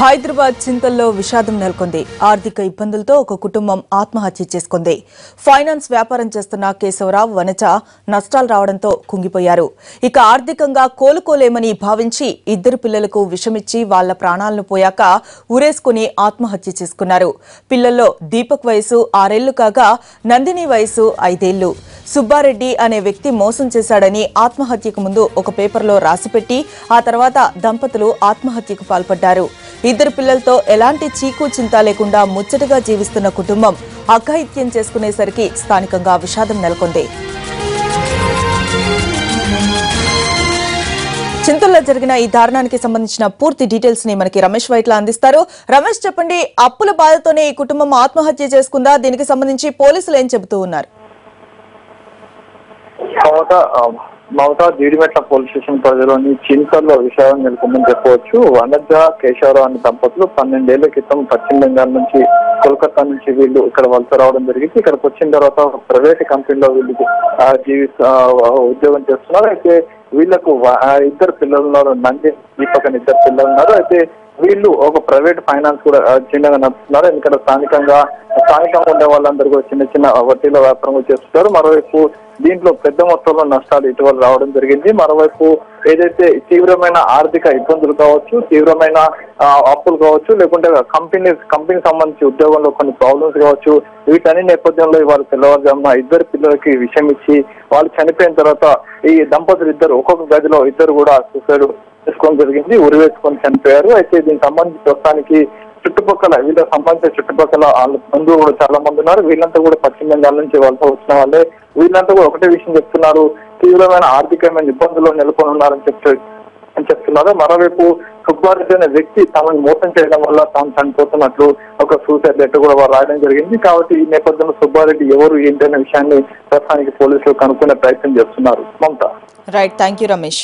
హైదరాబాద్ చింతల్లో విషాదం నెలకొంది. ఆర్థిక ఇబ్బందులతో ఒక కుటుంబం ఆత్మహత్య చేసుకుంది. ఫైనాన్స్ వ్యాపారం చేస్తున్న కేశవరావు, వనజ నష్టాలు రావడంతో కుంగిపోయారు. ఇక ఆర్థికంగా కోలుకోలేమని భావించి ఇద్దరు పిల్లలకు విషమిచ్చి వాళ్ల ప్రాణాలను పోయాక ఉరేసుకుని ఆత్మహత్య చేసుకున్నారు. పిల్లల్లో దీపక్ వయసు 6 ఏళ్లు కాగా నందిని వయసు 5 ఏళ్లు. సుబ్బారెడ్డి అనే వ్యక్తి మోసం చేశాడని ఆత్మహత్యకు ముందు ఒక పేపర్లో రాసిపెట్టి ఆ తర్వాత దంపతులు ఆత్మహత్యకు పాల్పడ్డారు. ఇద్దరు పిల్లలతో ఎలాంటి చీకు చింత లేకుండా ముచ్చటగా జీవిస్తున్న కుటుంబం అఘాయిత్యం చేసుకునేసరికి స్థానికంగా విషాదం నెలకొంది. చింతల్లో జరిగిన ఈ దారుణానికి సంబంధించిన పూర్తి డీటెయిల్స్ ని మనకి రమేష్ వైట్ల అందిస్తారు. రమేష్, చెప్పండి, అప్పుల బాధతోనే ఈ కుటుంబం ఆత్మహత్య చేసుకుందా? దీనికి సంబంధించి పోలీసులు ఏం చెబుతూ ఉన్నారు? మమతా జీడిమెట్ల పోలీస్ స్టేషన్ పరిధిలోని చింతల్లో విషాదం నెలకొందని చెప్పవచ్చు. వనజ, కేశవరావు అనే దంపతులు 12 ఏళ్ల క్రితం పశ్చిమ బెంగాల్ నుంచి కోల్కతా నుంచి వీళ్ళు ఇక్కడ వలస రావడం జరిగింది. ఇక్కడికి వచ్చిన తర్వాత ప్రైవేట్ కంపెనీలో వీళ్ళు ఉద్యోగం చేస్తున్నారు. అయితే వీళ్ళకు ఇద్దరు పిల్లలు ఉన్నారు, నంది, దీపక్ అని ఇద్దరు పిల్లలు ఉన్నారు. అయితే వీళ్ళు ఒక ప్రైవేట్ ఫైనాన్స్ కూడా చిన్నగా నడుపుతున్నారు. ఇక్కడ స్థానికంగా ఉండే వాళ్ళందరూ కూడా చిన్న చిన్న వడ్డీల వ్యాపారం చేస్తున్నారు. మరోవైపు దీంట్లో పెద్ద మొత్తంలో నష్టాలు ఇటీవల రావడం జరిగింది. మరోవైపు ఏదైతే తీవ్రమైన ఆర్థిక ఇబ్బందులు కావచ్చు, తీవ్రమైన అప్పులు కావచ్చు, లేకుంటే కంపెనీ సంబంధించి ఉద్యోగంలో కొన్ని ప్రాబ్లమ్స్ కావచ్చు, వీటన్ని నేపథ్యంలో ఇవాళ తెల్లవారుజామున ఇద్దరు పిల్లలకి విషయం ఇచ్చి వాళ్ళు చనిపోయిన తర్వాత ఈ దంపతులు ఇద్దరు ఒక్కొక్క గదిలో ఇద్దరు కూడా సూసైడ్ చేసుకోవడం జరిగింది, ఉరివేసుకొని చనిపోయారు. అయితే దీనికి సంబంధించి ప్రస్తుతానికి వీళ్ళకి సంబంధించిన చుట్టుపక్కల వాళ్ళ బంధువులు కూడా చాలా మంది ఉన్నారు. వీళ్ళంతా కూడా పశ్చిమ బెంగాల్ నుంచి వాళ్ళతో వచ్చిన వాళ్ళే. వీళ్ళంతా కూడా ఒకటే విషయం చెప్తున్నారు, తీవ్రమైన ఆర్థికమైన ఇబ్బందుల్లో నెలకొని ఉన్నారని చెప్తున్నారు. మరోవైపు సుబ్బారెడ్డి అనే వ్యక్తి తమను మోసం చేయడం వల్ల తాను చనిపోతున్నట్లు ఒక సూసైడ్ లెటర్ కూడా వారు రాయడం జరిగింది. కాబట్టి ఈ నేపథ్యంలో సుబ్బారెడ్డి ఎవరు ఏంటనే విషయాన్ని ప్రస్తుతానికి పోలీసులు కనుక్కునే ప్రయత్నం చేస్తున్నారు. Mamata. Right, thank you Ramesh.